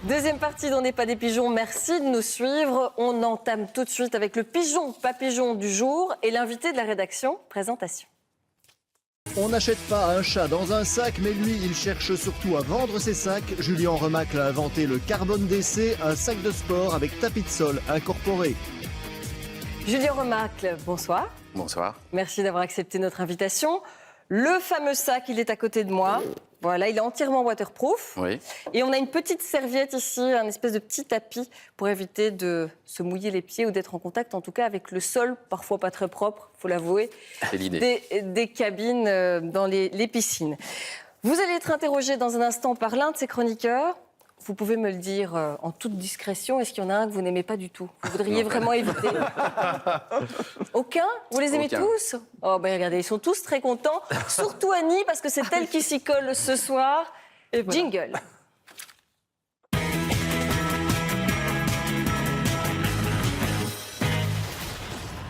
Deuxième partie d'On n'est pas des pigeons, merci de nous suivre. On entame tout de suite avec le pigeon, pas pigeon du jour et l'invité de la rédaction. Présentation. On n'achète pas un chat dans un sac, mais lui, il cherche surtout à vendre ses sacs. Julien Remacle a inventé le Carbone DC, un sac de sport avec tapis de sol incorporé. Julien Remacle, bonsoir. Bonsoir. Merci d'avoir accepté notre invitation. Le fameux sac, il est à côté de moi. Voilà, il est entièrement waterproof. Oui. Et on a une petite serviette ici, un espèce de petit tapis pour éviter de se mouiller les pieds ou d'être en contact, en tout cas, avec le sol, parfois pas très propre, il faut l'avouer. C'est l'idée. Des cabines dans les piscines. Vous allez être interrogé dans un instant par l'un de ces chroniqueurs. Vous pouvez me le dire en toute discrétion. Est-ce qu'il y en a un que vous n'aimez pas du tout? Vous voudriez vraiment éviter? Aucun? Vous les aimez tous? Oh, ben regardez, ils sont tous très contents. Surtout Annie, parce que c'est elle qui s'y colle ce soir. Et voilà. Jingle.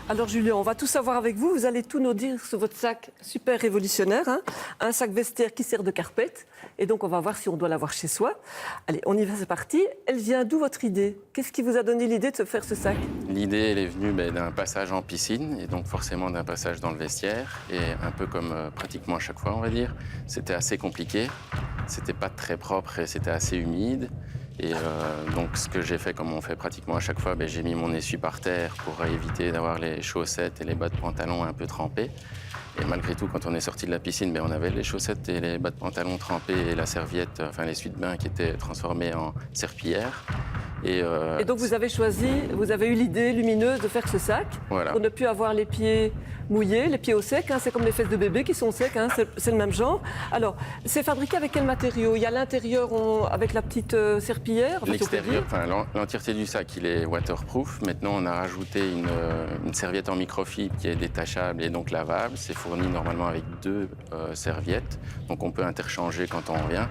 Alors Julien, on va tout savoir avec vous. Vous allez tout nous dire sur votre sac super révolutionnaire. Hein, un sac vestiaire qui sert de carpette. Et donc on va voir si on doit l'avoir chez soi. Allez, on y va, c'est parti. Elle vient d'où votre idée? Qu'est-ce qui vous a donné l'idée de se faire ce sac? L'idée, elle est venue d'un passage en piscine et donc forcément d'un passage dans le vestiaire. Et un peu comme pratiquement à chaque fois, on va dire, c'était assez compliqué. C'était pas très propre et c'était assez humide. Et donc, ce que j'ai fait, comme on fait pratiquement à chaque fois, j'ai mis mon essuie par terre pour éviter d'avoir les chaussettes et les bas de pantalon un peu trempés. Et malgré tout, quand on est sorti de la piscine, on avait les chaussettes et les bas de pantalon trempés et la serviette, enfin l'essuie de bain qui était transformée en serpillière. Et donc vous avez choisi, vous avez eu l'idée lumineuse de faire ce sac voilà. Pour ne plus avoir les pieds mouillés, les pieds au sec. Hein, c'est comme les fesses de bébé qui sont secs, hein, c'est le même genre. Alors, c'est fabriqué avec quel matériau? Il y a l'intérieur avec la petite serpillière. L'extérieur, l'entièreté du sac, il est waterproof. Maintenant, on a rajouté une serviette en microfibre qui est détachable et donc lavable. C'est fourni normalement avec 2 serviettes, donc on peut interchanger quand on revient.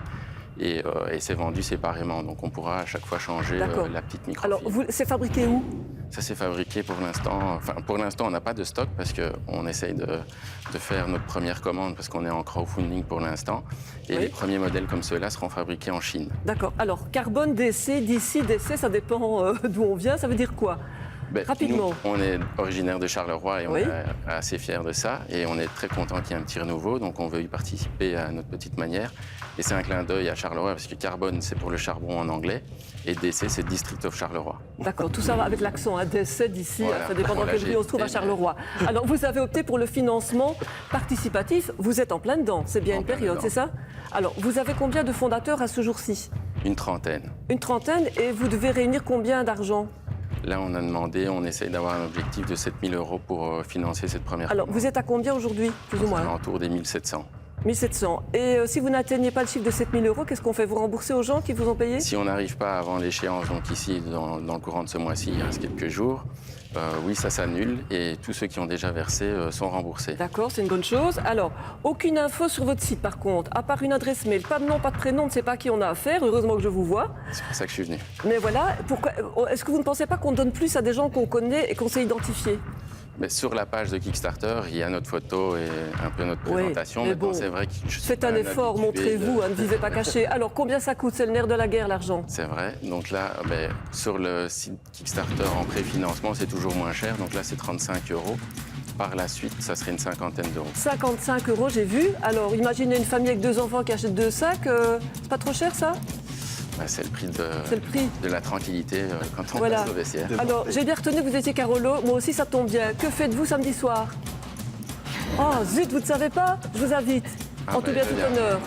Et c'est vendu séparément, donc on pourra à chaque fois changer la petite microfibre. Alors, c'est fabriqué où? Ça s'est fabriqué pour l'instant. Enfin, pour l'instant, on n'a pas de stock parce qu'on essaye de faire notre première commande parce qu'on est en crowdfunding pour l'instant. Et les premiers modèles comme ceux-là seront fabriqués en Chine. D'accord. Alors, Carbone DC, d'ici, DC, ça dépend d'où on vient. Ça veut dire quoi? Rapidement. Nous, on est originaire de Charleroi et on est assez fiers de ça. Et on est très content qu'il y ait un petit renouveau, donc on veut y participer à notre petite manière. Et c'est un clin d'œil à Charleroi parce que Carbone, c'est pour le charbon en anglais. Et DC, c'est District of Charleroi. D'accord, tout ça va avec l'accent, hein, DC, d'ici, ça dépend dans quel pays on se trouve à Charleroi. Alors, vous avez opté pour le financement participatif. Vous êtes en plein dedans, c'est bien une période, c'est ça? Alors, vous avez combien de fondateurs à ce jour-ci? Une trentaine. Une trentaine, et vous devez réunir combien d'argent? Là, on a demandé, on essaye d'avoir un objectif de 7 000 € pour financer cette première Alors, commande. vous êtes à combien aujourd'hui, plus ou moins? Autour des 1700. 1700. Et si vous n'atteignez pas le chiffre de 7 000 €, qu'est-ce qu'on fait? Vous remboursez aux gens qui vous ont payé? Si on n'arrive pas avant l'échéance, donc ici, dans le courant de ce mois-ci, il reste quelques jours, oui, ça s'annule et tous ceux qui ont déjà versé sont remboursés. D'accord, c'est une bonne chose. Alors, aucune info sur votre site par contre, à part une adresse mail, pas de nom, pas de prénom, on ne sait pas à qui on a affaire, heureusement que je vous vois. C'est pour ça que je suis venu. Mais voilà, est-ce que vous ne pensez pas qu'on donne plus à des gens qu'on connaît et qu'on sait identifier? Mais sur la page de Kickstarter, il y a notre photo et un peu notre présentation. Mais Maintenant, bon, c'est vrai que je suis faites pas un effort, montrez-vous, ne vivez pas caché. Alors, combien ça coûte? C'est le nerf de la guerre, l'argent. C'est vrai. Donc là, sur le site Kickstarter en préfinancement, c'est toujours moins cher. Donc là, c'est 35 €. Par la suite, ça serait une cinquantaine d'euros. 55 €, j'ai vu. Alors, imaginez une famille avec 2 enfants qui achète 2 sacs. C'est pas trop cher, ça? C'est le prix de la tranquillité quand on passe au vestiaire. Alors, j'ai bien retenu que vous étiez Carolo. Moi aussi, ça tombe bien. Que faites-vous samedi soir? Oh, zut, vous ne savez pas? Je vous invite. En tout bien, tout honneur.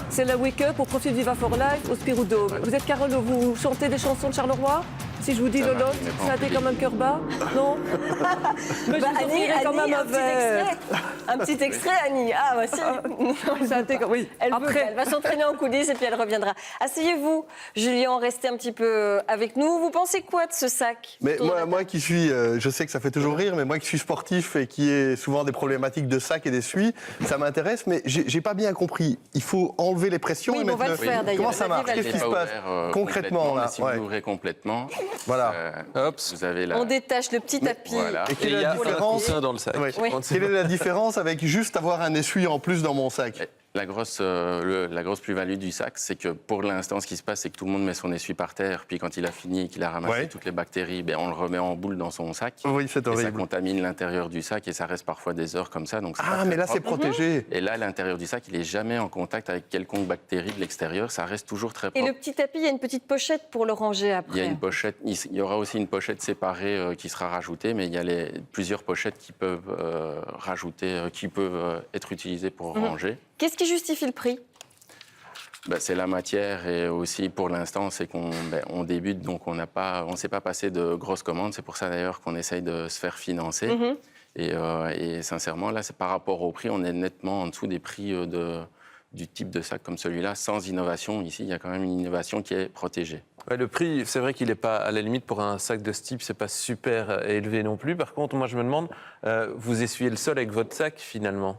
C'est la Wake Up au profit de Viva for Life au Spirou Dome. Vous êtes Carolo, vous chantez des chansons de Charleroi? Si je vous dis Lolo, ça a été comme un cœur bas? Non? Mais Annie, quand même un petit extrait, Annie. Ah, voici. Ça a été comme... Oui. Elle va s'entraîner en coulisses et puis elle reviendra. Asseyez-vous, Julien, restez un petit peu avec nous. Vous pensez quoi de ce sac? Mais moi qui suis, je sais que ça fait toujours rire, mais moi qui suis sportif et qui ai souvent des problématiques de sac et d'essuie, ça m'intéresse, mais j'ai pas bien compris. Il faut enlever les pressions et mettre on va le faire d'ailleurs. Comment ça marche? Qu'est-ce qui se passe concrètement là? Si vous l'ouvrez complètement, voilà. Vous avez on détache le petit tapis. Voilà. Et quelle est la différence dans le sac. Quelle est la différence avec juste avoir un essuie en plus dans mon sac? La grosse plus-value du sac, c'est que pour l'instant, ce qui se passe, c'est que tout le monde met son essuie par terre, puis quand il a fini et qu'il a ramassé Ouais. toutes les bactéries, ben, on le remet en boule dans son sac. Oui, c'est Et ça horrible. contamine l'intérieur du sac et ça reste parfois des heures comme ça. Donc c'est pas Ah, très mais là, c'est propre. protégé. Et là, l'intérieur du sac, il n'est jamais en contact avec quelconque bactérie de l'extérieur. Ça reste toujours très Et propre. le petit tapis, il y a une petite pochette pour le ranger Il y a après. une pochette, il y aura aussi une pochette séparée qui sera rajoutée, mais il y a plusieurs pochettes qui peuvent être utilisées pour ranger. Qu'est-ce qui justifie le prix? Ben, c'est la matière et aussi pour l'instant, c'est on débute, donc on ne s'est pas passé de grosses commandes. C'est pour ça d'ailleurs qu'on essaye de se faire financer. Et sincèrement, là, c'est par rapport au prix, on est nettement en dessous des prix du type de sac comme celui-là, sans innovation. Ici, il y a quand même une innovation qui est protégée. Ouais, le prix, c'est vrai qu'il n'est pas, à la limite, pour un sac de ce type, c'est pas super élevé non plus. Par contre, moi, je me demande, vous essuyez le sol avec votre sac, finalement?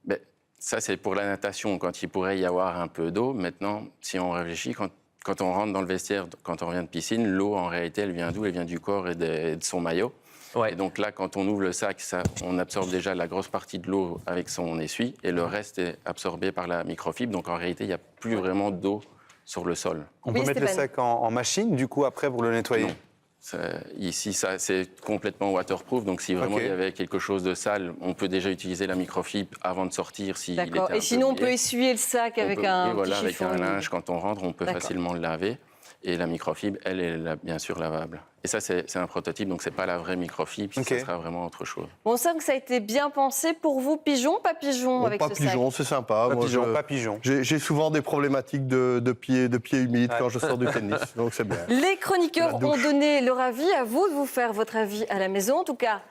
Ben, ça, c'est pour la natation, quand il pourrait y avoir un peu d'eau. Maintenant, si on réfléchit, quand on rentre dans le vestiaire, quand on revient de piscine, l'eau, en réalité, elle vient d'où? Elle vient du corps et de son maillot. Ouais. Et donc là, quand on ouvre le sac, on absorbe déjà la grosse partie de l'eau avec son essuie et le reste est absorbé par la microfibre. Donc en réalité, il n'y a plus vraiment d'eau sur le sol. On Oui, peut mettre le Stéphane. sac en machine, du coup, après, pour le nettoyer? Non. Ici, c'est complètement waterproof. Donc si vraiment Ok. il y avait quelque chose de sale, on peut déjà utiliser la microfibre avant de sortir s'il était D'accord. un Et peu sinon, on mouillé. peut essuyer le sac avec Oui, un voilà, petit avec chiffon. un linge, quand on rentre, on peut D'accord. facilement le laver. Et la microfibre, elle est bien sûr lavable. Et ça, c'est un prototype, donc c'est pas la vraie microfibre, Ok. ça sera vraiment autre chose. On sent que ça a été bien pensé pour vous. Pigeon, pas pigeon Bon, avec pas ce pigeon, sac? c'est sympa. Pas Moi, pigeon, pas pigeon. J'ai souvent des problématiques de pieds humides quand je sors du tennis, donc c'est bien. Les chroniqueurs La douche. ont donné leur avis. À vous de vous faire votre avis à la maison. En tout cas,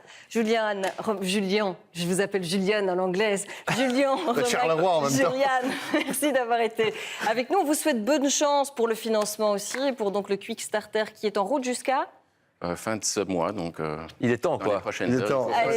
Julien, je vous appelle Juliane en anglaise. Julien, Charleroi en même temps. Juliane, merci d'avoir été avec nous. On vous souhaite bonne chance pour le financement aussi et pour donc le Quick Starter qui est en route jusqu'à... Fin de ce mois, donc Il est temps, dans les quoi. prochaines Il est heures, temps. il faut- Allez.